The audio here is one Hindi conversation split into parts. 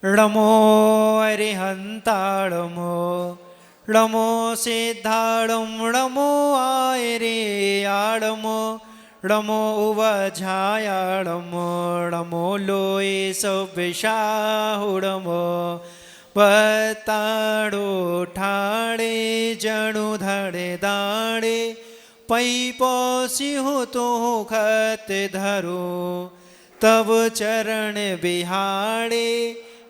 ळमो अरिहन्ताळमो ळमो सिद्धाळं ळमो आयरे आळमो ळमो उवझायाळमो ळमो लोये सव्यशाहुळमो बताड़ो ठाड़े जणु धड़े दाड़े पै पोसी हो तो खत धरो तब चरण बिहाड़े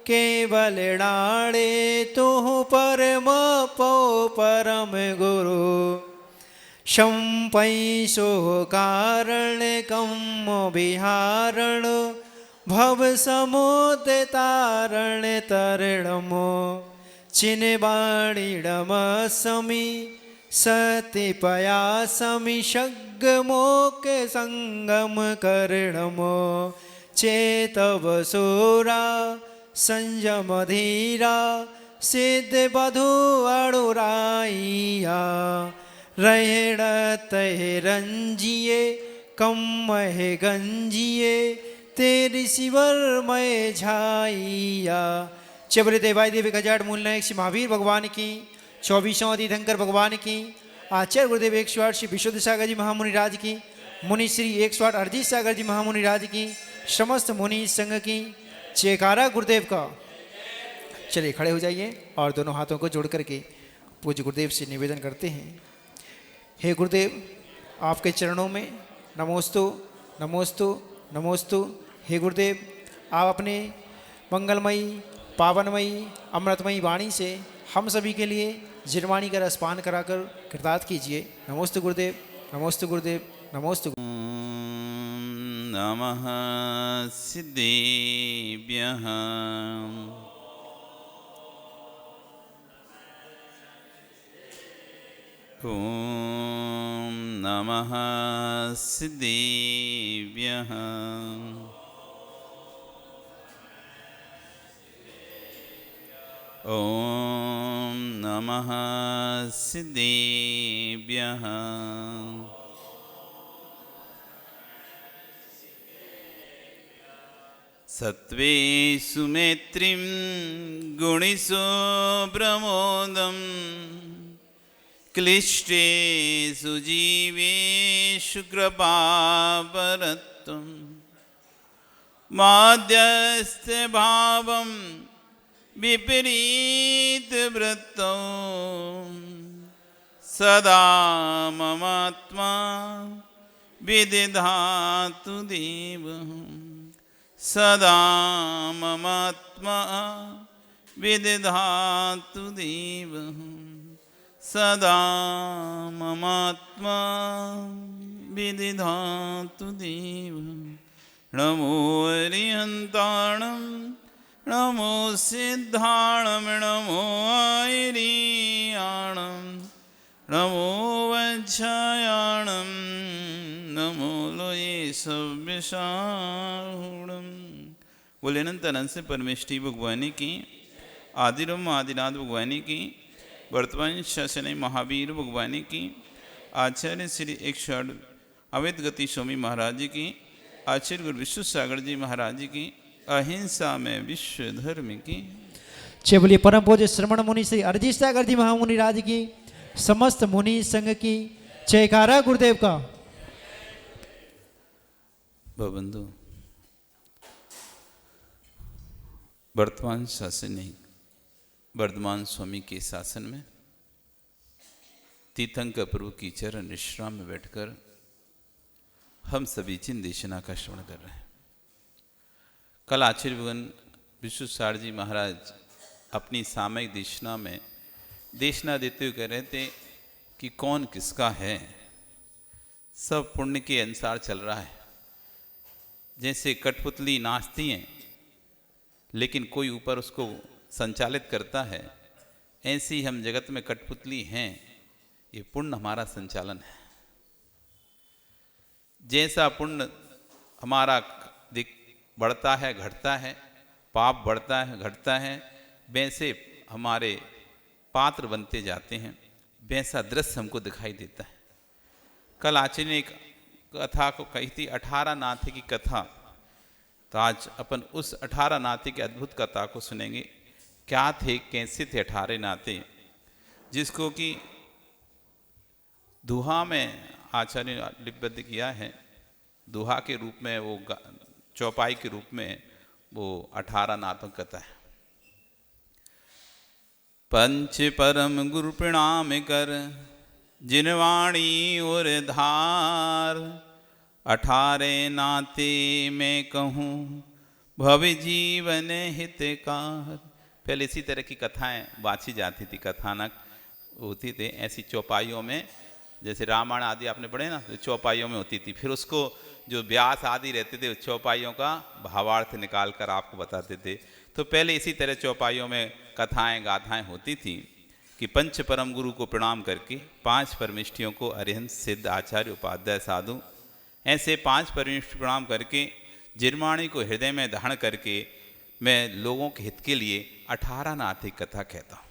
केवल डाड़े तो परम पो परम गुरु शंपैसो कारण कम बिहारण भव समुद तारण तरणमो चिन्बाणीडम समी सति पयासमि शग्मोक संगम कर्णमो चेतवसूरा संयम धीरा सिद्ध बधु अड़ुराइया रहेण तह रंजिए कम है गंजिए तेरी सिवर मय झाइया। चबरे देवाय देवी गजाड़ मूल नायक श्री महावीर भगवान की 24वां तीर्थंकर भगवान की आचार्य गुरुदेव 108 श्री विशुद्ध सागर जी महामुनि राज की मुनि श्री 108 अरजीत सागर जी महामुनि राज की समस्त मुनि संघ की जयकारा गुरुदेव का। चलिए खड़े हो जाइए और दोनों हाथों को जोड़ करके पूज्य गुरुदेव से निवेदन करते हैं। हे गुरुदेव, आपके चरणों में नमोस्तु नमोस्तु नमोस्तु। हे गुरुदेव, आप अपने मंगलमयी पावनमयी अमृतमयी वाणी से हम सभी के लिए जिरवाणी का रसपान कराकर कृतार्थ कीजिए। नमोस्तु गुरुदेव, नमोस्तु गुरुदेव, नमोस्तु। नमः सिद्धेभ्यः। ॐ नमः सिद्धेभ्यः। ॐ नमः सिद्धेभ्यः। सत्त्वेषु मैत्रीं गुणेषु प्रमोदम् क्लिष्टेषु जीवेषु कृपापरत्वं माध्यस्थभावं विपरीतवृत्तौ सदा ममात्मा विदधातु देवः। सदा ममात्मा विदधातु देवः। सदा ममात्मा विदधातु देवः। नमो अरिहन्ताणं नमो सिद्धाणं नमो आयर्याणं नमो वज्रायाणं नमो लोये सव्यसाहुणं। बोले अनंत अनंत से परमेष्टि भगवानी की, आदिरम आदिनाथ भगवानी की, वर्तमान शासन महावीर भगवानी की, आचार्य श्री 108 अवैध गति स्वामी महाराज जी की, आचार्य गुरु विश्व सागर जी महाराज जी की, अहिंसा में विश्व धर्म की। बोलिए परम पूज्य श्रमण मुनि श्री अरजीत सागर जी महामुनि राज की, समस्त मुनि संघ की जयकारा गुरुदेव का। बंधु, वर्तमान शासन नहीं, वर्धमान स्वामी के शासन में तीर्थंकर प्रभु की चरण विश्राम में बैठकर हम सभी चिन्ह देशना का श्रवण कर रहे हैं। कल आचार्य भगवान विश्व सागर जी महाराज अपनी सामयिक देशना में देशना देते हुए कह रहे थे कि कौन किसका है, सब पुण्य के अनुसार चल रहा है। जैसे कठपुतली नाचती हैं लेकिन कोई ऊपर उसको संचालित करता है, ऐसे ही हम जगत में कठपुतली हैं, ये पुण्य हमारा संचालन है। जैसा पुण्य हमारा बढ़ता है घटता है, पाप बढ़ता है घटता है, वैसे हमारे पात्र बनते जाते हैं, वैसा दृश्य हमको दिखाई देता है। कल आचार्य ने एक कथा को कही थी, 18 नाथ की कथा। तो आज अपन उस 18 नाते की अद्भुत कथा को सुनेंगे। क्या थे, कैसे थे 18 नाते, जिसको कि दोहा में आचार्य ने लिपिबद्ध किया है। दोहा के रूप में वो चौपाई के रूप में वो 18 नातों की कथा है। पंच परम गुरु प्रणाम कर, जिनवाणी और धार, 18 नाते मैं कहूँ भव जीवन हितकार। पहले इसी तरह की कथाएं बाँची जाती थी, कथानक होती थे ऐसी चौपाइयों में, जैसे रामायण आदि आपने पढ़े ना, तो चौपाइयों में होती थी। फिर उसको जो व्यास आदि रहते थे चौपाइयों का भावार्थ निकाल कर आपको बताते थे। तो पहले इसी तरह चौपाइयों में कथाएं गाथाएं होती थी कि पंच परम गुरु को प्रणाम करके, 5 परमिष्ठियों को अरिहंत सिद्ध आचार्य उपाध्याय साधु, ऐसे 5 परमिष्ठ प्रणाम करके जिनवाणी को हृदय में धारण करके मैं लोगों के हित के लिए 18 नाते कथा कहता हूँ।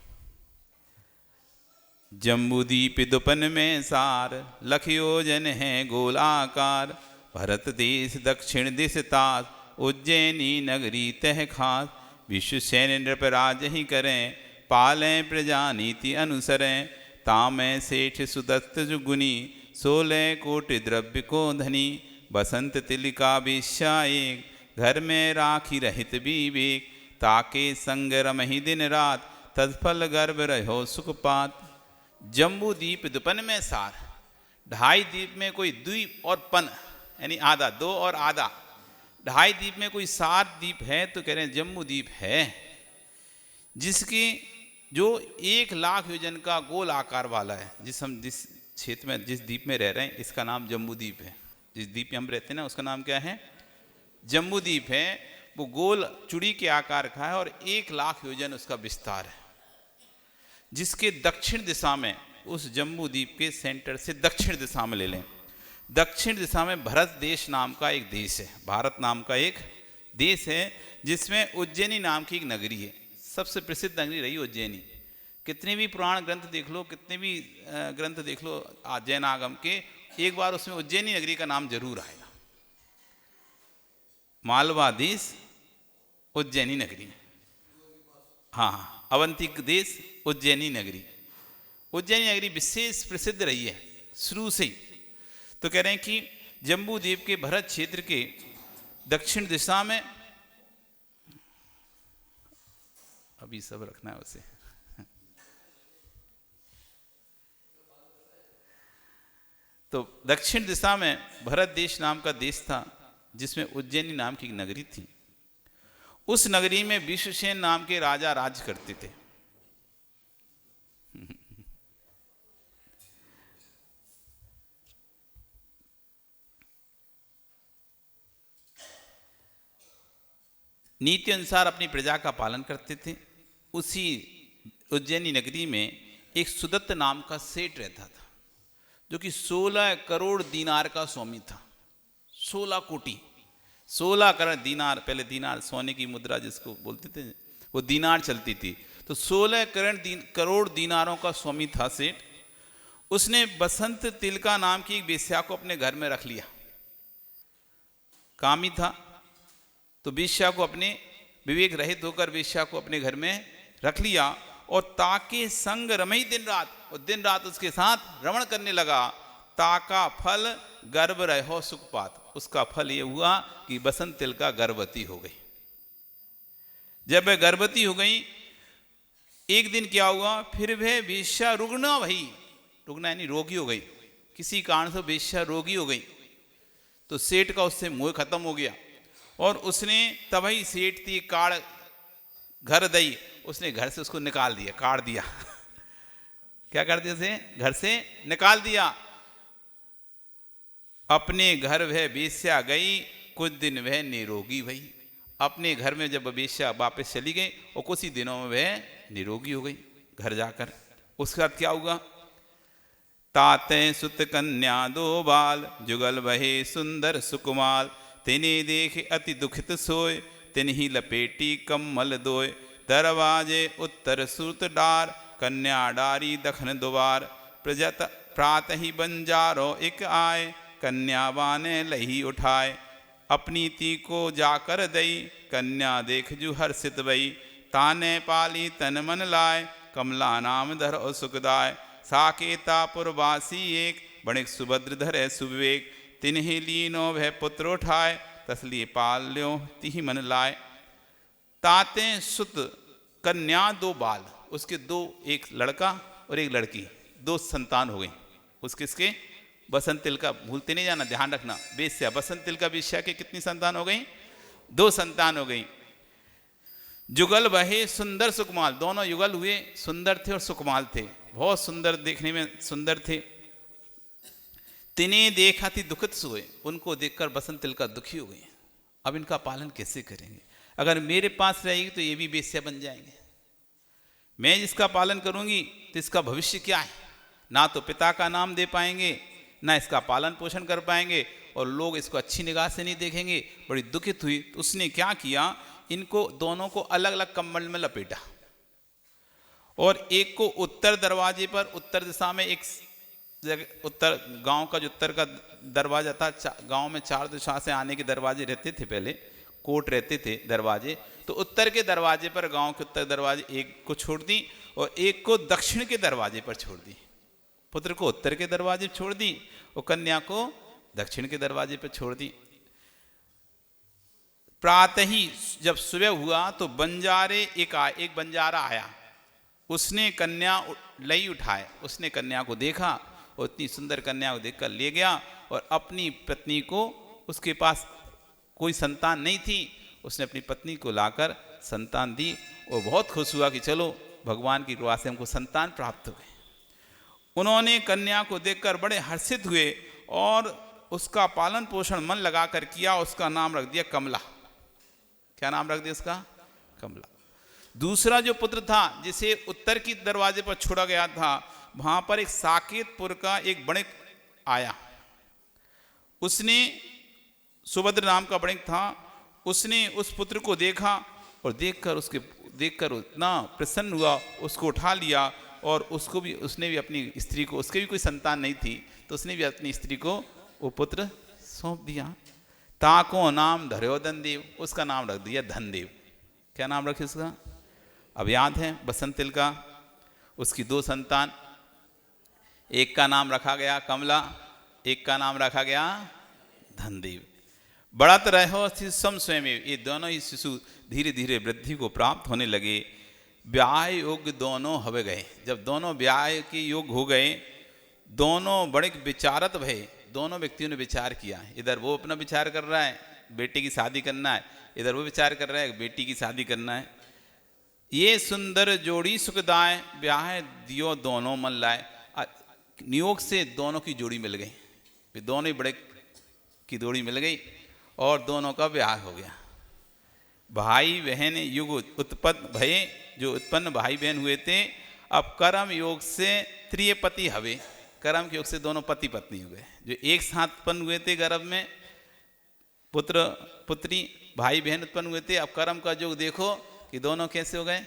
जम्बूदीप दुपन में सार, लख योजन है गोलाकार, भरत देश दक्षिण दिश तास, उज्जैनी नगरी तह खास, विश्व सैन नृपराज ही करें, पालें प्रजा नीति अनुसरें, तामें सेठ सुदत्त जुगुनी, 16 कोटि द्रव्य को धनी, बसंत तिलिका विश्याए, घर में राखी रहित विवेक, ताके संग रमहि दिन रात, तत्फल गर्भ रहो सुखपात। जम्बूदीप दुपन में सार, 2.5 द्वीप में कोई द्वीप और पन यानी आधा, 2 और आधा, 2.5 द्वीप में कोई 7 द्वीप है, तो कह रहे हैं जम्बूदीप है, जिसकी जो 1 लाख योजन का गोल आकार वाला है। जिस क्षेत्र में, जिस द्वीप में रह रहे हैं, इसका नाम जम्बूदीप है। जिस द्वीप में हम रहते हैं ना, उसका नाम क्या है? जम्बूदीप है। वो गोल चुड़ी के आकार का है और 1 लाख योजन उसका विस्तार है, जिसके दक्षिण दिशा में, उस जम्बूदीप के सेंटर से दक्षिण दिशा में ले लें, दक्षिण दिशा में भरत देश नाम का एक देश है, भारत नाम का एक देश है, जिसमें उज्जैनी नाम की एक नगरी है। सबसे प्रसिद्ध नगरी रही उज्जैनी। कितने भी पुराण ग्रंथ देख लो, कितने भी ग्रंथ देख लो जैन आगम के, एक बार उसमें उज्जैनी नगरी का नाम जरूर आएगा। मालवा देश उज्जैनी नगरी, हाँ, अवंतिक देश उज्जैनी नगरी। उज्जैनी नगरी विशेष प्रसिद्ध रही है शुरू से ही। तो कह रहे हैं कि जम्बूद्वीप के भरत क्षेत्र के दक्षिण दिशा में, अभी सब रखना है उसे, तो दक्षिण दिशा में भरत देश नाम का देश था, जिसमें उज्जैनी नाम की एक नगरी थी। उस नगरी में विश्वसेन नाम के राजा राज करते थे। नीति अनुसार अपनी प्रजा का पालन करते थे। उसी उज्जैनी नगरी में एक सुदत्त नाम का सेठ रहता था, जो कि 16 करोड़ दीनार का स्वामी था। 16 कोटि, 16 करोड़ दीनार, पहले दीनार सोने की मुद्रा जिसको बोलते थे, वो दीनार चलती थी। तो 16 करोड़ दीनारों का स्वामी था सेठ। उसने बसंत तिलका नाम की एक वेश्या को अपने घर में रख लिया। कामी था, तो वेश्या को अपने, विवेक रहित होकर वेश्या को अपने घर में रख लिया और ताके संग रमई दिन रात, और दिन रात उसके साथ रमण करने लगा। ताका फल गर्भ रहो सुखपात, उसका फल ये हुआ कि बसंत तिलका गर्भवती हो गई। जब वह गर्भवती हो गई, एक दिन क्या हुआ, फिर वह वेश्या रुग्णा भई, रुग्णा यानी रोगी हो गई, किसी कारण से वेश्या रोगी हो गई। तो सेठ का उससे मोह खत्म हो गया और उसने तभी सेठ थी काड़ घर दई, उसने घर से उसको निकाल दिया, काट दिया। क्या कर दिया? उसे घर से निकाल दिया। अपने घर वह वेश्या गई, कुछ दिन वह निरोगी भई। अपने घर में जब वेश्या वापस चली गई और कुछ ही दिनों में वह निरोगी हो गई घर जाकर। उसके बाद क्या हुआ? ताते सुत कन्या 2 बाल, जुगल बहे सुंदर सुकुमाल, तिन्ही देखे अति दुखित सोय, तिन्ही लपेटी कम्मल दोय, दरवाजे उत्तर सुत डार, कन्या डारी दखन द्वार, प्रजत प्रात ही बंजारो एक आए, कन्या बाने लही उठाए, अपनी ती को जाकर दई, कन्या देख जू हर्षित भई, ताने पाली तन मन लाय, कमला नाम धर और सुखदाय, साकेतापुरवासी एक, बणिक सुभद्र धरे सुविवेक, तिन्हि लीनो भय पुत्र उठाए, तसलिए पाल्यो तिहि मन लाए। ताते सुत कन्या दो बाल, उसके दो, एक लड़का और एक लड़की, दो संतान हो गई उसके। इसके बसंत तिल का भूलते नहीं जाना, ध्यान रखना, वेश्या बसंत तिल का वेश्या के कितनी संतान हो गई? दो संतान हो गई। जुगल बहे सुंदर सुकुमाल, दोनों युगल हुए, सुंदर थे और सुकुमाल थे, बहुत सुंदर, देखने में सुंदर थे। तिन्हें देखा थी दुखित सोए, उनको देखकर बसंत तिल का दुखी हो गई। अब इनका पालन कैसे करेंगे? अगर मेरे पास रहेगी तो ये भी वेश्या बन जाएंगे। मैं जिसका पालन करूंगी तो इसका भविष्य क्या है? ना तो पिता का नाम दे पाएंगे, ना इसका पालन पोषण कर पाएंगे, और लोग इसको अच्छी निगाह से नहीं देखेंगे। बड़ी दुखित हुई तो उसने क्या किया, इनको दोनों को अलग अलग कंबल में लपेटा, और एक को उत्तर दरवाजे पर, उत्तर दिशा में एक जगह, उत्तर गांव का जो उत्तर का दरवाजा था, गांव में 4 दिशा से आने के दरवाजे रहते थे, पहले कोट रहते थे दरवाजे, तो उत्तर के दरवाजे पर, गांव के उत्तर दरवाजे एक को छोड़ दी और एक को दक्षिण के दरवाजे पर छोड़ दी। पुत्र को उत्तर के दरवाजे पर छोड़ दी और कन्या को दक्षिण के दरवाजे पर छोड़ दी। प्रातः ही जब सुबह हुआ तो बंजारे एक बंजारा आया, उसने कन्या लई उठाए, उसने कन्या को देखा और इतनी सुंदर कन्या को देखकर ले गया, और अपनी पत्नी को, उसके पास कोई संतान नहीं थी, उसने अपनी पत्नी को लाकर संतान दी, और बहुत खुश हुआ कि चलो भगवान की कृपा से हमको संतान प्राप्त हो गए। उन्होंने कन्या को देखकर बड़े हर्षित हुए और उसका पालन पोषण मन लगाकर किया। उसका नाम रख दिया कमला। क्या नाम रख दिया उसका? कमला। दूसरा जो पुत्र था, जिसे उत्तर की दरवाजे पर छोड़ा गया था, वहां पर एक साकेतपुर का एक बणिक आया, उसने, सुभद्र नाम का बणिक था, उसने उस पुत्र को देखा और देखकर इतना प्रसन्न हुआ, उसको उठा लिया, और उसने भी अपनी स्त्री को, उसके भी कोई संतान नहीं थी, तो उसने भी अपनी स्त्री को वो पुत्र सौंप दिया। ताको नाम धर्यो धनदेव, उसका नाम रख दिया धनदेव। क्या नाम रखे उसका? अब याद है बसंत तिल का, उसकी 2 संतान, एक का नाम रखा गया कमला, एक का नाम रखा गया धनदेव। बढ़त रहो शिशुम स्वयं, ये दोनों ही शिशु धीरे धीरे वृद्धि को प्राप्त होने लगे। ब्याह योग दोनों हवे गए। जब दोनों ब्याह के योग हो गए, दोनों बड़े विचारत भये, दोनों व्यक्तियों ने विचार किया। इधर वो अपना विचार कर रहा है, बेटे की शादी करना है, इधर वो विचार कर रहा है, बेटी की शादी करना है। ये सुंदर जोड़ी सुखदाय, ब्याह दियो दोनों मन लाए। नियोग से दोनों की जोड़ी मिल गई, दोनों ही बड़े की जोड़ी मिल गई और दोनों का ब्याह हो गया। भाई बहन युग उत्पन्न भये, जो उत्पन्न भाई बहन हुए थे, अब कर्म योग से त्रियपति हवे, कर्म के योग से दोनों पति पत्नी हो गए। जो एक साथ उत्पन्न हुए थे गर्भ में, पुत्र पुत्री भाई बहन उत्पन्न हुए थे, अब कर्म का योग देखो कि दोनों कैसे हो गए?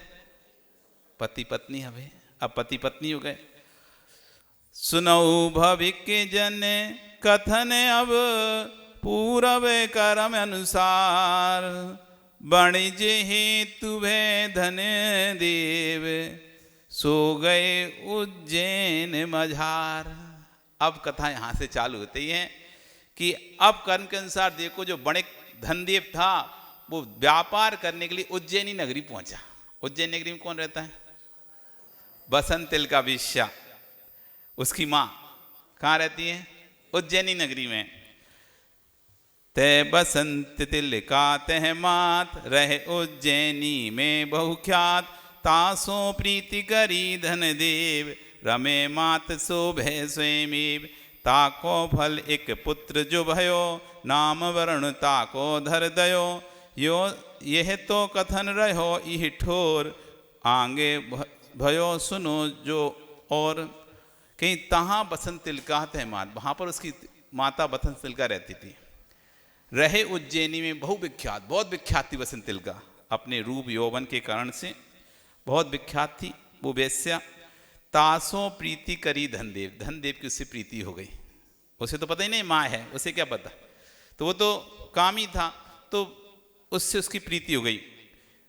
पति पत्नी हवे, अब पति पत्नी हो गए। सुनऊ भविक जन कथन अब पूरब कर्म अनुसार, वाणिज्य हेतु भय धन देव, सो गए उज्जैन मझार। अब कथा यहाँ से चालू होती है कि अब कर्म के अनुसार देखो, जो बड़े धनदेव था वो व्यापार करने के लिए उज्जैनी नगरी पहुंचा। उज्जैन नगरी में कौन रहता है? बसंत तिल का वेश्या, उसकी माँ कहाँ रहती है? उज्जैनी नगरी में। ते बसंत तिल का तह मात, रहे उज्जैनी में बहुख्यात, तासो प्रीति करी धन देव, रमे मात शोभे स्वयमेव। ताको फल एक पुत्र जो भयो, नाम वर्ण ताको धर दयो, यो यह तो कथन रहो इह ठोर, आगे भयो सुनो जो और। कहीं तहाँ बसंत तिल का तहमात, वहाँ पर उसकी माता बसंत तिल का रहती थी। रहे उज्जैनी में बहुविख्यात, बहुत विख्यात थी बसंत तिल का, अपने रूप यौवन के कारण से बहुत विख्यात थी वो वेश्या। तासों प्रीति करी धनदेव, धनदेव की उससे प्रीति हो गई। उसे तो पता ही नहीं माँ है, उसे क्या पता। तो वो तो कामी था, तो उससे उसकी प्रीति हो गई।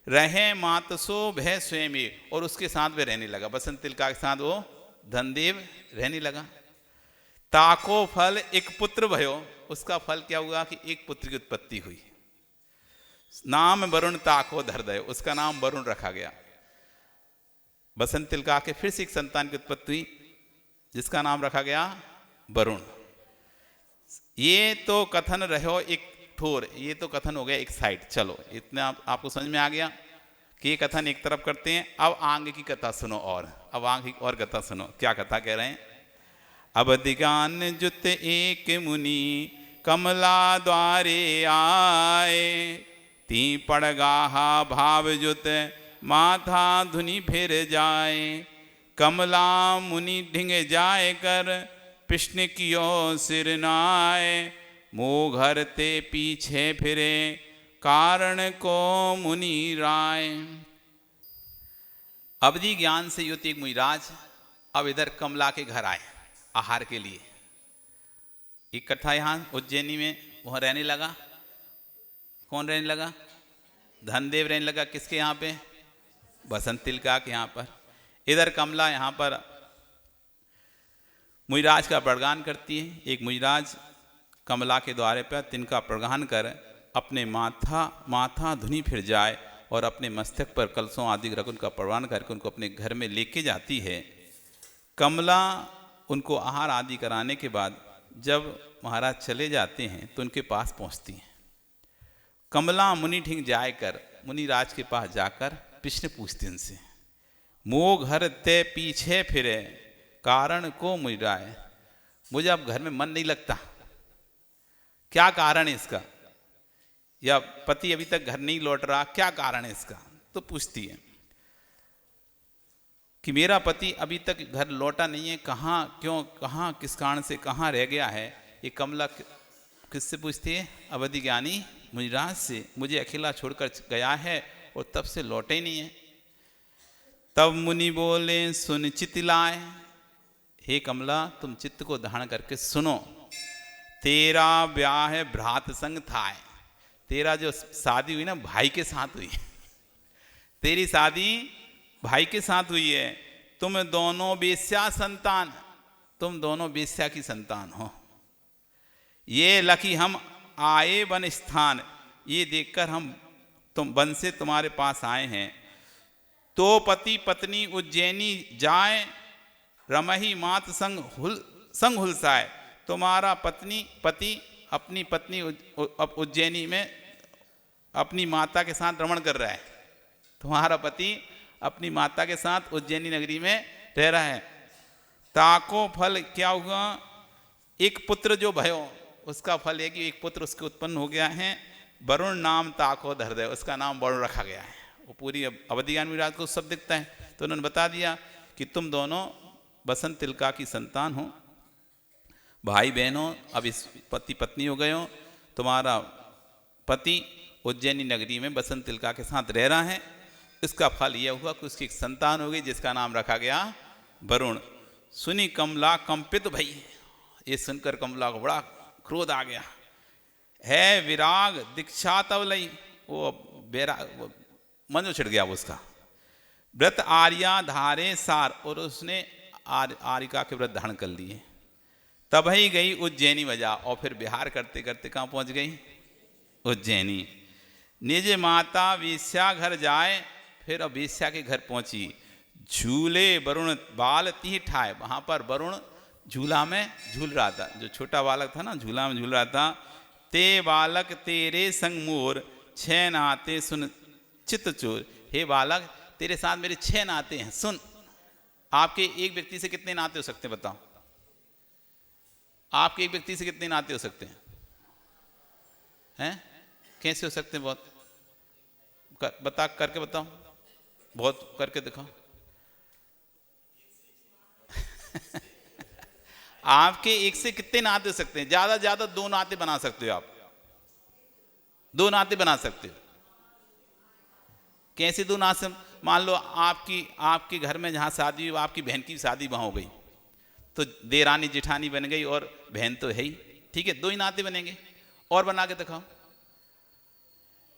रहे मातसो भय स्वयं, और उसके साथ वे रहने लगा, बसंत तिलका के साथ वो धनदेव रहने लगा। ताको फल एक पुत्र भयो, उसका फल क्या हुआ कि एक पुत्र की उत्पत्ति हुई। नाम वरुण ताको धरदय, उसका नाम वरुण रखा गया। बसंत तिलका के फिर से एक संतान की उत्पत्ति हुई जिसका नाम रखा गया वरुण। ये तो कथन रहो एक ठोर, ये तो कथन हो गया एक साइड। चलो इतना आपको समझ में आ गया कि ये कथन एक तरफ करते हैं। अब आगे की कथा सुनो, और अब आगे की और कथा सुनो। क्या कथा कह रहे हैं? अवधिगान जुत एक मुनि कमला द्वारे आए, ती पड़गाहा भाव जुत माथा धुनि फिर जाए। कमला मुनि ढिंग जाए कर कृष्ण कियो सिर नाय, मोह घर ते पीछे फिरे कारण को मुनि राय। अवधि ज्ञान से युक्त एक मुनिराज अब इधर कमला के घर आए आहार के लिए। इकट्ठा यहाँ उज्जैनी में वहाँ रहने लगा। कौन रहने लगा? धनदेव रहने लगा। किसके यहाँ पे? बसंत तिलका के यहाँ पर। इधर कमला यहाँ पर मुनिराज का प्रणगान करती है। एक मुनिराज कमला के द्वारे पर तिनका प्रणगान कर अपने माथा धुनी फिर जाए और अपने मस्तक पर कलशों आदि रख उनका प्रणगान करके उनको अपने घर में लेके जाती है। कमला उनको आहार आदि कराने के बाद जब महाराज चले जाते हैं तो उनके पास पहुंचती हैं। कमला मुनि ढिंग जाकर मुनिराज के पास जाकर प्रश्न पूछती उनसे, मोह घर ते पीछे फिरे कारण को मुनिराय। मुझे अब घर में मन नहीं लगता, क्या कारण है इसका? या पति अभी तक घर नहीं लौट रहा, क्या कारण है इसका? तो पूछती है कि मेरा पति अभी तक घर लौटा नहीं है, कहाँ, क्यों, कहाँ, किस कारण से कहाँ रह गया है। ये कमला किससे पूछती है? अवधि ज्ञानी मुनिराज से। मुझे अकेला छोड़कर गया है और तब से लौटे ही नहीं है। तब मुनि बोले सुन चित लाए, हे कमला तुम चित्त को धारण करके सुनो। तेरा ब्याह भ्रात संग था, तेरा जो शादी हुई ना भाई के साथ हुई। तेरी शादी भाई के साथ हुई है। तुम दोनों वेश्या संतान, तुम दोनों वेश्या की संतान हो। ये लकी हम आए वन स्थान, ये देखकर हम तुम वन से तुम्हारे पास आए हैं। तो पति पत्नी उज्जैनी जाए, रमही मात संग हुलसाए। तुम्हारा पति अपनी पत्नी उज्जैनी में अपनी माता के साथ रमण कर रहा है। तुम्हारा पति अपनी माता के साथ उज्जैनी नगरी में रह रहा है। ताको फल क्या हुआ? एक पुत्र जो भयो, उसका फल है कि एक पुत्र उसके उत्पन्न हो गया है। वरुण नाम ताको धरदय, उसका नाम वरुण रखा गया है। वो पूरी अवधि ज्ञान मुनिराज को सब दिखता है। तो उन्होंने बता दिया कि तुम दोनों बसंत तिलका की संतान हो, भाई बहनों, अब इस पति पत्नी हो गए हो। तुम्हारा पति उज्जैनी नगरी में बसंत तिलका के साथ रह रहा है। इसका फल यह हुआ कि उसकी एक संतान हो गई जिसका नाम रखा गया वरुण। सुनी कमला कंपित भई, ये सुनकर कमला को बड़ा क्रोध आ गया है। विराग दीक्षा तब लई, वो मन में छिड़ गया वो उसका। व्रत आर्या धारे सार, और उसने आर्यिका के व्रत धारण कर लिए। तब ही गई उज्जैनी बजा, और फिर बिहार करते करते कहाँ पहुँच गई? उज्जैनी। निज माता वेश्या घर जाए, फिर अब वेश्या के घर पहुंची। झूले वरुण बाल ती ठाए, वहां पर वरुण झूला में झूल रहा था। जो छोटा बालक था ना, झूला में झूल रहा था। ते बालक तेरे संग मोर, 6 नाते सुन चित्त चोर। हे बालक, तेरे साथ मेरे 6 नाते हैं, सुन। आपके एक व्यक्ति से कितने नाते हो सकते हैं बताओ? आपके एक व्यक्ति से कितने नाते हो सकते हैं? हैं? कैसे हो सकते हैं? बहुत बता करके बताओ, बहुत करके दिखाओ। आपके एक से कितने नाते हो सकते हैं? ज्यादा ज्यादा 2 नाते बना सकते हो आप। 2 नाते बना सकते हो। कैसे 2 नाते? मान लो आपके घर में जहां शादी हुई, आपकी बहन की शादी वहां हो गई, तो देरानी जिठानी बन गई और बहन तो है ही, ठीक है, 2 ही नाते बनेंगे। और बना के दिखाओ।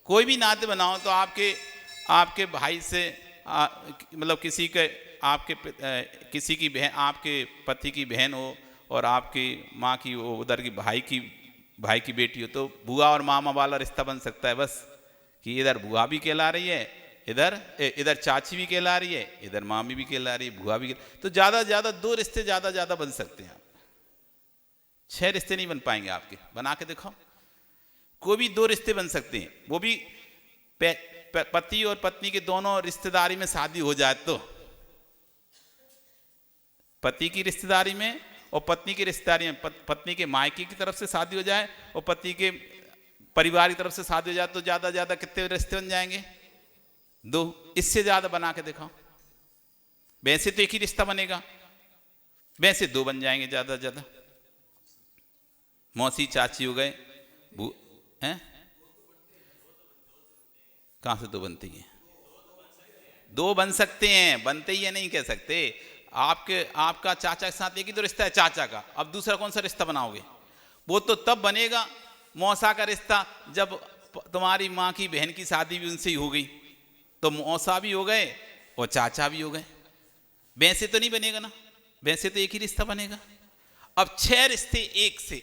कोई भी नाते बनाओ तो आपके भाई से मतलब किसी के किसी की बहन, आपके पति की बहन हो और आपकी माँ की वो उधर की भाई की बेटी हो, तो बुआ और मामा वाला रिश्ता बन सकता है बस, कि इधर बुआ भी कहला रही है, इधर चाची भी कहला रही है, इधर मामी भी कहला रही है, बुआ भी तो ज़्यादा 2 रिश्ते ज़्यादा बन सकते हैं। 6 रिश्ते नहीं बन पाएंगे आपके, बना के दिखाओ। कोई भी 2 रिश्ते बन सकते हैं, वो भी पति और पत्नी के दोनों रिश्तेदारी में शादी हो जाए तो, पति की रिश्तेदारी में और पत्नी की रिश्तेदारी में, पत्नी के मायके की तरफ से शादी हो जाए और पति के परिवार की तरफ से शादी हो जाए तो ज़्यादा कितने रिश्ते बन जाएंगे? 2। इससे ज़्यादा बना के दिखाओ। वैसे तो एक ही रिश्ता बनेगा, वैसे 2 बन जाएंगे ज़्यादा। मौसी चाची हो गए, हैं? कहाँ से 2 बनती हैं? 2 बन सकते हैं, बनते ही है नहीं कह सकते। आपका चाचा के साथ एक ही तो रिश्ता है चाचा का, अब दूसरा कौन सा रिश्ता बनाओगे? वो तो तब बनेगा मौसा का रिश्ता जब तुम्हारी माँ की बहन की शादी भी उनसे ही हो गई, तो मौसा भी हो गए और चाचा भी हो गए। वैसे तो नहीं बनेगा ना, वैसे तो एक ही रिश्ता बनेगा। अब 6 रिश्ते एक से,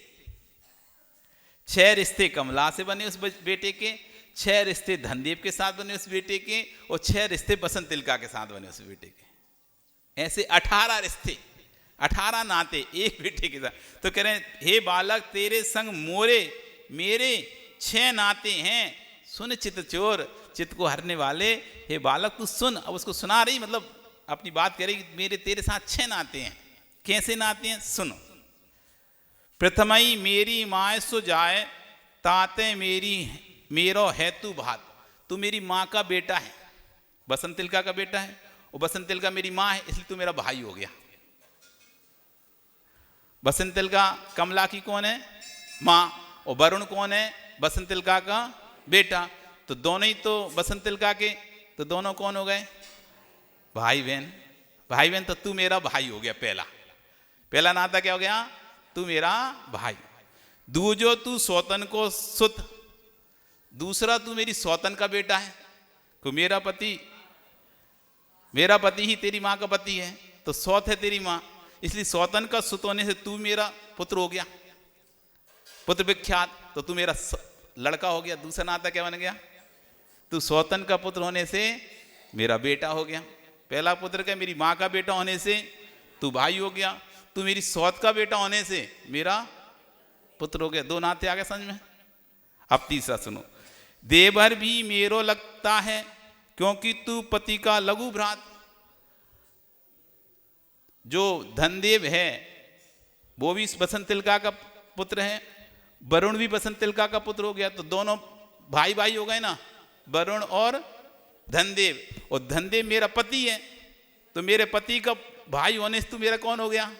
6 रिश्ते कमला से बने उस बेटे के, 6 रिश्ते धनदेव के साथ बने उस बेटे के, और 6 रिश्ते बसंत तिलका के साथ बने उस बेटे के। ऐसे 18 रिश्ते, 18 नाते एक बेटे के साथ। तो कह रहे हैं, हे बालक तेरे संग मेरे 6 नाते हैं, सुन चित चोर, चित्त को हरने वाले। हे बालक तू सुन। अब उसको सुना रही, मतलब अपनी बात करेगी, मेरे तेरे साथ 6 नाते हैं। कैसे नाते हैं? सुनो। प्रथमई मेरी माय सो जाए, ताते मेरो है तू भात। तू मेरी माँ का बेटा है, बसंत तिलका का बेटा है, और बसंत तिलका मेरी माँ है, इसलिए तू मेरा भाई हो गया। बसंत तिलका कमला की कौन है? माँ। और वरुण कौन है? बसंत तिलका का बेटा। तो दोनों ही तो बसंत तिलका के, तो दोनों कौन हो गए? भाई बहन। तो तू मेरा भाई हो गया। पहला नाता क्या हो गया? तू मेरा भाई। दूजो तू सौतन को सुत, दूसरा तू मेरी सौतन का बेटा है। तो मेरा पति ही तेरी माँ का पति है, तो सौत है तेरी माँ, इसलिए सौतन का सुत होने से तू मेरा पुत्र हो गया, पुत्र विख्यात। तो तू मेरा लड़का हो गया। दूसरा नाता क्या बन गया? तू सौतन का पुत्र होने से मेरा बेटा हो गया। पहला पुत्र का मेरी माँ का बेटा होने से तू भाई हो गया। तू मेरी सौत का बेटा होने से मेरा पुत्र हो गया। 2 नाते आ गए समझ में। अब तीसरा सुनो। देवर भी मेरो लगता है, क्योंकि तू पति का लघु भ्रात। जो धनदेव है वो भी बसंत तिलका का पुत्र है, वरुण भी बसंत तिलका का पुत्र हो गया। तो दोनों भाई हो गए ना, वरुण और धनदेव। और धनदेव मेरा पति है, तो मेरे पति का भाई होने से तू मेरा कौन हो गया?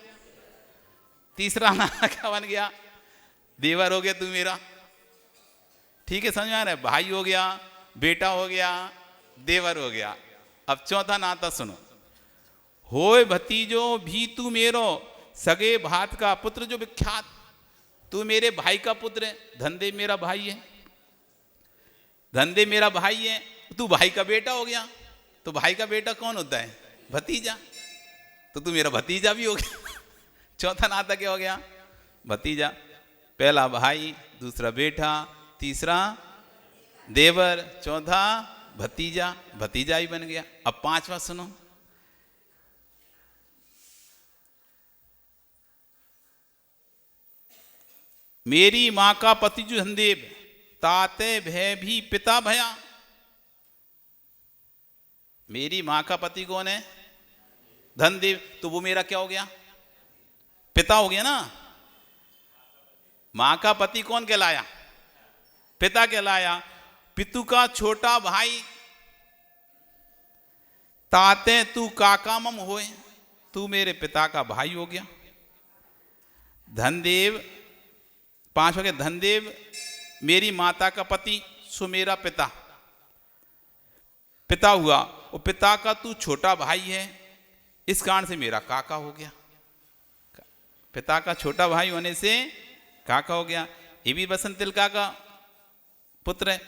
तीसरा नाता क्या बन गया? देवर हो गया तू मेरा। ठीक है, समझ में आ रहा है? भाई हो गया, बेटा हो गया, देवर हो गया। अब चौथा नाता सुनो। होय भतीजो भी तू मेरो, सगे भात का पुत्र जो विख्यात। तू मेरे भाई का पुत्र है, धनदेव मेरा भाई है, धनदेव मेरा भाई है, तू भाई का बेटा हो गया। तो भाई का बेटा कौन होता है? भतीजा। तो तू मेरा भतीजा भी हो गया। चौथा नाता क्या हो गया? भतीजा। पहला भाई, दूसरा बेटा, तीसरा देवर, चौथा भतीजा ही बन गया। अब 5वां सुनो। मेरी माँ का पति जो धनदेव, ताते भय भी पिता भया। मेरी माँ का पति कौन है? धनदेव। तो वो मेरा क्या हो गया? पिता हो गया ना। माँ का पति कौन कहलाया? पिता कहलाया। पितु का छोटा भाई, ताते तू काका मम होए, तू मेरे पिता का भाई हो गया। धनदेव 5 हो गया। धनदेव मेरी माता का पति, सो मेरा पिता हुआ, और पिता का तू छोटा भाई है, इस कारण से मेरा काका हो गया। पिता का छोटा भाई होने से काका हो गया। ये भी बसंत तिलका का पुत्र है।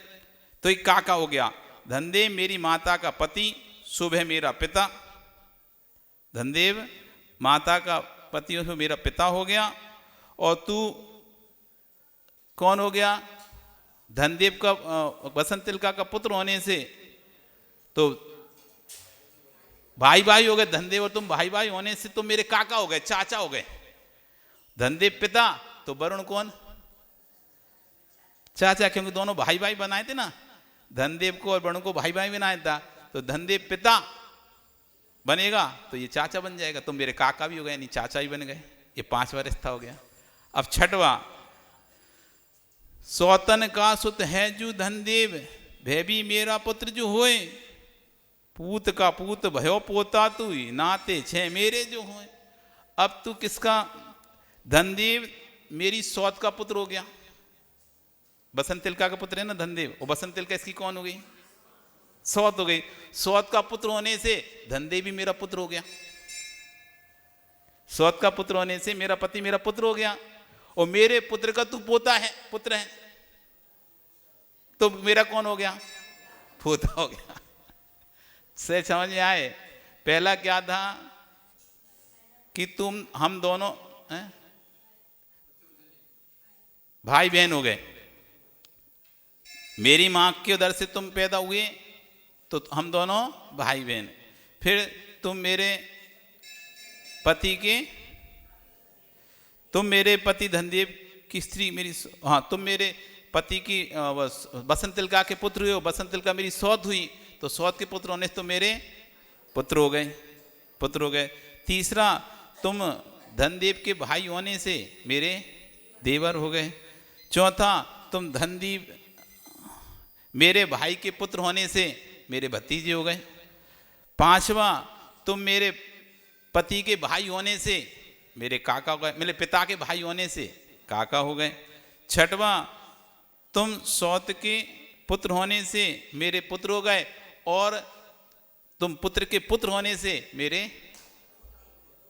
तो एक काका हो गया। धनदेव मेरी माता का पति, शुभ है मेरा पिता। धनदेव माता का पति उसमें मेरा पिता हो गया। और तू कौन हो गया? धनदेव का बसंत तिलका का पुत्र होने से तो भाई भाई हो गए। धनदेव और तुम भाई भाई होने से तुम मेरे काका हो गए, चाचा हो गए। धनदेव पिता तो वरुण कौन? चाचा, क्योंकि दोनों भाई भाई बनाए थे ना, धनदेव को और वरुण को भाई भाई बनाया था। तो धनदेव पिता बनेगा तो ये चाचा बन जाएगा, तुम मेरे काका भी हो गए, नहीं चाचा ही बन गए। ये 5वां रिश्ता हो गया। अब 6वां, सौतन का सुत है जो धनदेव, भय भी मेरा पुत्र जो होए। पूत का पूत भयो पोता तू, नाते छे मेरे जो होए। अब तू किसका? धनदेव मेरी सौत का पुत्र हो गया। बसंत तिलका का पुत्र है ना धनदेव, और बसंत तिलका इसकी कौन हो गई? सौत हो गई। सौत का पुत्र होने से धनदेव भी मेरा पुत्र हो गया। सौत का पुत्र होने से मेरा पति मेरा पुत्र हो गया। और मेरे पुत्र का तू पोता है, पुत्र है, तो मेरा कौन हो गया? पोता हो गया। से समझ में आए? पहला क्या था कि तुम हम दोनों भाई बहन हो गए। मेरी मां के उधर से तुम पैदा हुए तो हम दोनों भाई बहन। फिर तुम मेरे पति धनदेव की स्त्री मेरी, हाँ तुम मेरे पति की बसंत तिलका के पुत्र हुए हो। बसंत तिलका मेरी सौत हुई, तो सौत के पुत्र होने से तो मेरे पुत्र हो गए। तीसरा, तुम धनदेव के भाई होने से मेरे देवर हो गए। चौथा, तुम धनदेव मेरे भाई के पुत्र होने से मेरे भतीजे हो गए। 5वां, तुम मेरे पति के भाई होने से मेरे काका हो गए, मेरे पिता के भाई होने से काका हो गए। 6वां, तुम सौत के पुत्र होने से मेरे पुत्र हो गए, और तुम पुत्र के पुत्र होने से मेरे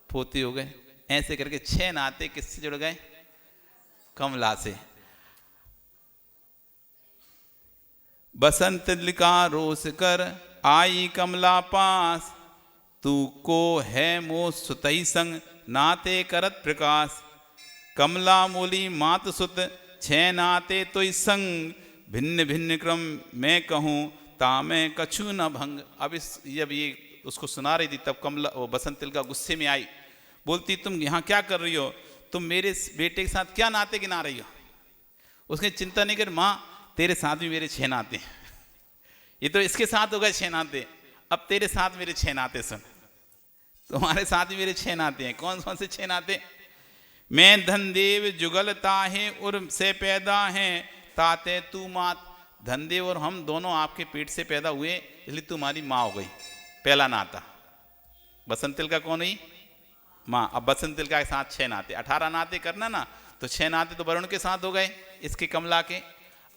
पोते हो गए। ऐसे करके 6 नाते किससे जुड़ गए? कमला से। बसंत तिलका रोस कर आई कमला पास, तू को है मोह सुतई संग नाते करत प्रकाश। कमला मूली मात सुत 6 नाते तो संग, भिन्न भिन्न क्रम मैं कहूँ तामे कछु न भंग। अब जब ये उसको सुना रही थी तब कमला वो बसंत तिलका गुस्से में आई, बोलती तुम यहाँ क्या कर रही हो? तुम मेरे बेटे के साथ क्या नाते गिना रही हो? उसने चिंता नहीं कर, माँ तेरे साथ भी मेरे 6 नाते हैं। ये तो इसके साथ हो गए 6 नाते, अब तेरे साथ मेरे 6 नाते सुन। तुम्हारे साथ भी मेरे 6 नाते हैं। कौन कौन से 6 नाते? मैं धनदेव जुगल ताहे उर्म से पैदा हैं, ताते तू मात। धनदेव और हम दोनों आपके पेट से पैदा हुए, इसलिए तुम्हारी माँ हो गई। पहला नाता। बसंत तिलका कौन हुई? माँ। अब बसंत तिलका के साथ 6 नाते, 18 नाते करना ना, तो 6 नाते तो वरुण के साथ हो गए, इसके कमला के।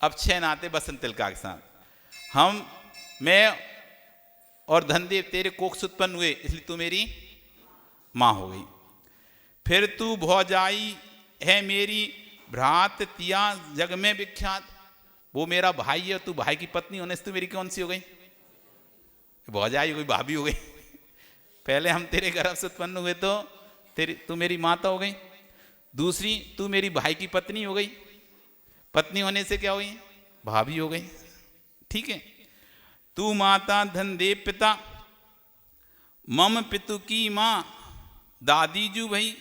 अब 6 नाते बसंत तिलका के साथ। मैं और धनदेव तेरे कोख से उत्पन्न हुए, इसलिए तू मेरी माँ हो गई। फिर तू भौजाई है मेरी, भ्रात तिया जग में विख्यात। वो मेरा भाई है, तू भाई की पत्नी होने से तू मेरी कौन सी हो गई? भौजाई हो गई, भाभी हो गई। पहले हम तेरे गर्भ से उत्पन्न हुए तो तू मेरी माता हो गई। दूसरी, तू मेरी भाई की पत्नी हो गई, पत्नी होने से क्या हुई? भाभी हो गई। ठीक है। तू माता धनदेव पिता, मम पितु की माँ दादी जू भाई।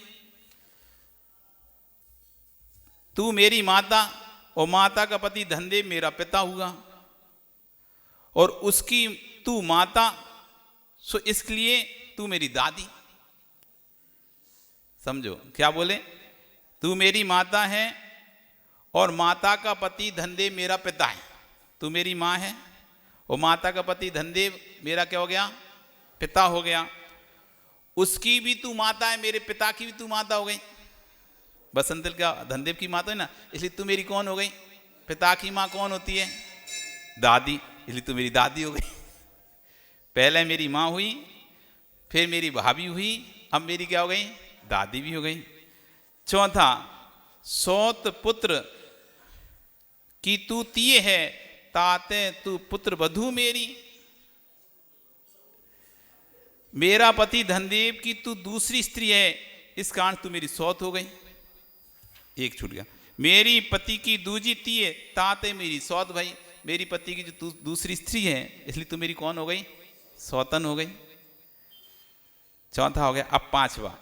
तू मेरी माता और माता का पति धनदेव मेरा पिता हुआ, और उसकी तू माता, सो इसलिए तू मेरी दादी। समझो क्या बोले? तू मेरी माता है और माता का पति धनदेव मेरा पिता है। तू मेरी माँ है और माता का पति धनदेव मेरा क्या हो गया? पिता हो गया। उसकी भी तू माता है, मेरे पिता की भी तू माता हो गई। बसंत तिलका धनदेव की माता है ना, इसलिए तू मेरी कौन हो गई? पिता की माँ कौन होती है? दादी, इसलिए तू मेरी दादी हो गई। पहले मेरी माँ हुई, फिर मेरी भाभी हुई, अब मेरी क्या हो गई? दादी भी हो गई। चौथा, सौत पुत्र कि तू तिये है ताते तू पुत्र वधू मेरी। मेरा पति धनदेव की तू दूसरी स्त्री है, इस कारण तू मेरी सौत हो गई। एक छूट गया। मेरी पति की दूजी तिये ताते मेरी सौत भाई। मेरी पति की जो दूसरी स्त्री है इसलिए तू मेरी कौन हो गई? सौतन हो गई। चौथा हो गया। अब पांचवा,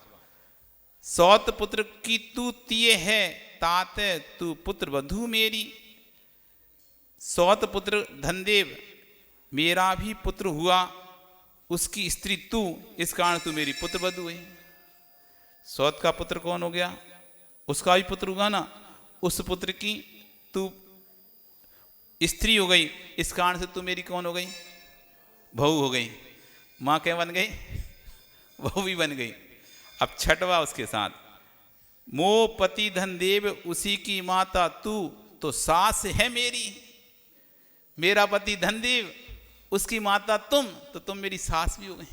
सौत पुत्र की तू तिये है ताते तू पुत्र वधू मेरी। सौत पुत्र धनदेव मेरा भी पुत्र हुआ, उसकी स्त्री तू, इस कारण तू मेरी पुत्र वधू है। सौत का पुत्र कौन हो गया? उसका भी पुत्र हुआ ना, उस पुत्र की तू स्त्री हो गई, इस कारण से तू मेरी कौन हो गई? बहू हो गई। माँ क्या बन गई? बहू भी बन गई। अब छठवा उसके साथ, मो पति धनदेव उसी की माता तू, तो सास है मेरी। मेरा पति धनदेव, उसकी माता तुम, तो तुम मेरी सास भी हो गई।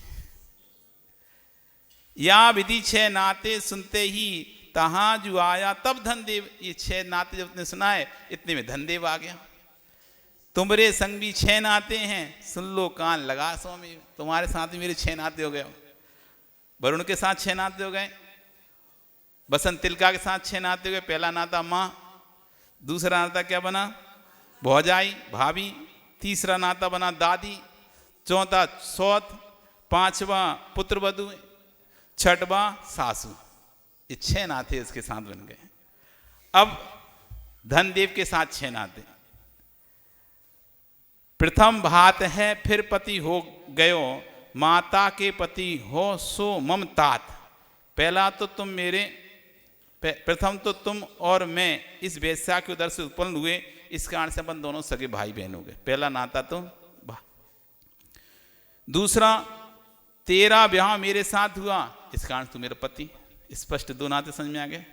या विधि छह नाते सुनते ही तहां जो आया तब धनदेव। ये 6 नाते जब तुमने सुना है, इतने में धनदेव आ गया। तुम्हारे संग भी 6 नाते हैं, सुन लो कान लगा सो में। तुम्हारे साथ भी मेरे 6 नाते हो गए। वरुण के साथ 6 नाते हो गए, बसंत तिलका के साथ 6 नाते हो गए। पहला नाता माँ, दूसरा नाता क्या बना? भौजाई भाभी, तीसरा नाता बना दादी, चौथा सौत, पांचवा पुत्र वधू, छठवा सासू। ये 6 नाते इसके साथ बन गए। अब धनदेव के साथ 6 नाते। प्रथम भात है फिर पति हो गयो, माता के पति हो सो ममतात। पहला तो तुम मेरे, प्रथम तो तुम और मैं इस वेश्या के उदर से उत्पन्न हुए, इस कारण से अपन दोनों सगे भाई बहन हो गए। पहला नाता तो दूसरा, तेरा ब्याह मेरे साथ हुआ, इस कारण तू मेरा पति। स्पष्ट 2 नाते समझ में आ गए।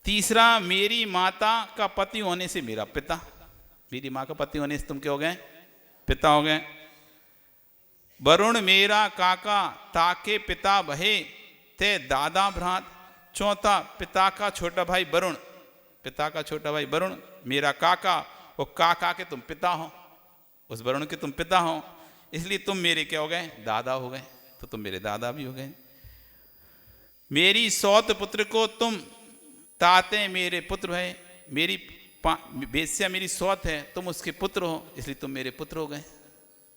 तीसरा, मेरी माता का पति होने से मेरा पिता। मेरी माँ का पति होने से तुम क्या हो गए? पिता हो गए। वरुण मेरा काका ताके पिता भये ते दादा भ्रात। चौथा, पिता का छोटा भाई वरुण, पिता का छोटा भाई वरुण मेरा काका, और काका के तुम पिता हो, उस वरुण के तुम पिता हो, इसलिए तुम मेरे क्या हो गए? दादा हो गए। तो तुम मेरे दादा भी हो गए। मेरी सौत पुत्र को तुम ताते मेरे पुत्र है। मेरी वेश्या मेरी सौत है, तुम उसके पुत्र हो, इसलिए तुम मेरे पुत्र हो गए।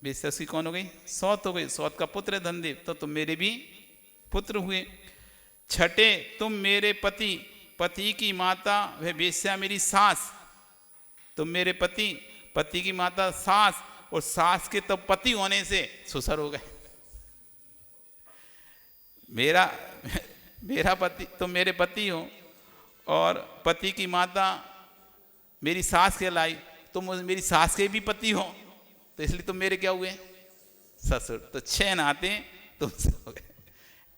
वेश्या उसकी कौन हो गई? सौत हो गई। सौत का पुत्र है धनदेव, तो तुम मेरे भी पुत्र हुए। छठे, तुम मेरे पति, पति की माता वह वेश्या मेरी सास। तुम मेरे पति, पति की माता सास, और सास के तब पति होने से ससुर हो गए। मेरा पति, तुम मेरे पति हो, और पति की माता मेरी सास कहलाई, तुम मेरी सास के भी पति हो, तो इसलिए तुम मेरे क्या हुए? ससुर। तो 6 नाते तुमसे हो गए।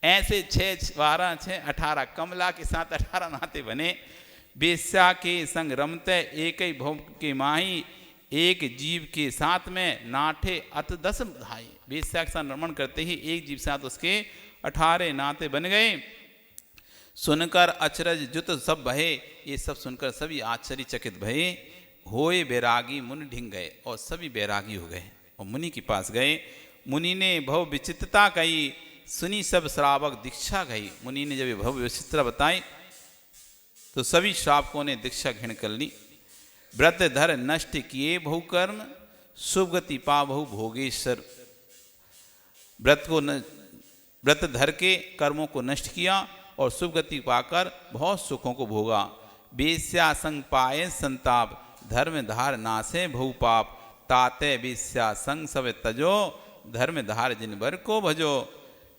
ऐसे 6 12 6 18 कमला के साथ 18 नाते बने। वेश्या के संग रमते एक ही भव के माही, एक जीव के साथ में नाठे अत 10 भाई। वेश्या के साथ रमण करते ही एक जीव साथ उसके 18 नाते बन गए। सुनकर अचरज जुत सब भये। ये सब सुनकर सभी आश्चर्यचकित भये। होए बैरागी मुनि ढिंग गए, और सभी बैरागी हो गए और मुनि के पास गए। मुनि ने भव विचित्रता कही, सुनी सब श्रावक दीक्षा गई। मुनि ने जब ये भव विचित्रता बताई तो सभी श्रावकों ने दीक्षा ग्रहण कर ली। व्रत धर नष्ट किए बहु कर्म, शुभ गति पा बहु भोगेश्वर। व्रत धर के कर्मों को नष्ट किया और शुभ गति पाकर बहुत सुखों को भोगा। वेश्या संग पाए संताप, धर्म धार नासे बहु पाप। ताते वेश्या संग सब तजो, धर्म धार जिन बर को भजो।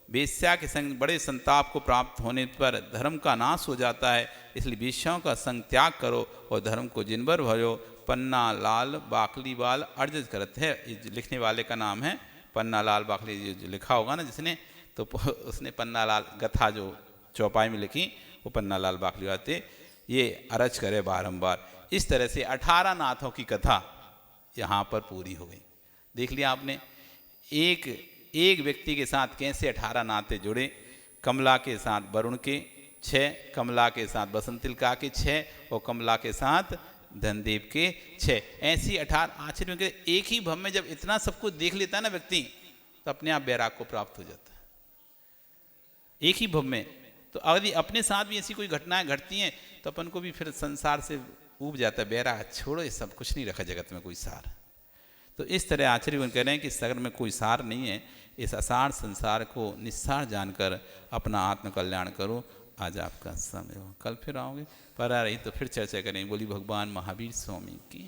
वेश्या के संग बड़े संताप को प्राप्त होने पर धर्म का नाश हो जाता है, इसलिए वेश्याओं का संग त्याग करो और धर्म को जिनबर भजो। पन्ना लाल बाकलीवाल अर्ज करते हैं। ये लिखने वाले का नाम है पन्ना लाल बाकली। जो लिखा होगा ना जिसने, तो उसने पन्ना लाल गथा जो चौपाई में लिखी वो पन्ना लाल बाकलीवाल थे। ये अरज करे बारंबार। इस तरह से 18 नाथों की कथा यहाँ पर पूरी हो गई। देख लिया आपने, एक व्यक्ति के साथ कैसे 18 नाते जुड़े। कमला के साथ वरुण के 6, कमला के साथ बसंत तिलका के 6, और कमला के साथ धनदेव के 6। ऐसी 18 आश्चर्यों के एक ही भव में जब इतना सब कुछ देख लेता है ना व्यक्ति, तो अपने आप बैराग को प्राप्त हो जाता है एक ही भव में। तो यदि अपने साथ भी ऐसी कोई घटनाएं घटती हैं तो अपन को भी फिर संसार से ऊब जाता है, बैराग छोड़ो, ये सब कुछ नहीं रखा जगत में कोई सार। तो इस तरह आचार्य कह रहे हैं कि सागर में कोई सार नहीं है, इस असार संसार को निस्सार जानकर अपना आत्मकल्याण करो। आज आपका समय हो, कल फिर आओगे, पर आ रही तो फिर चर्चा करेंगे। बोली भगवान महावीर स्वामी की।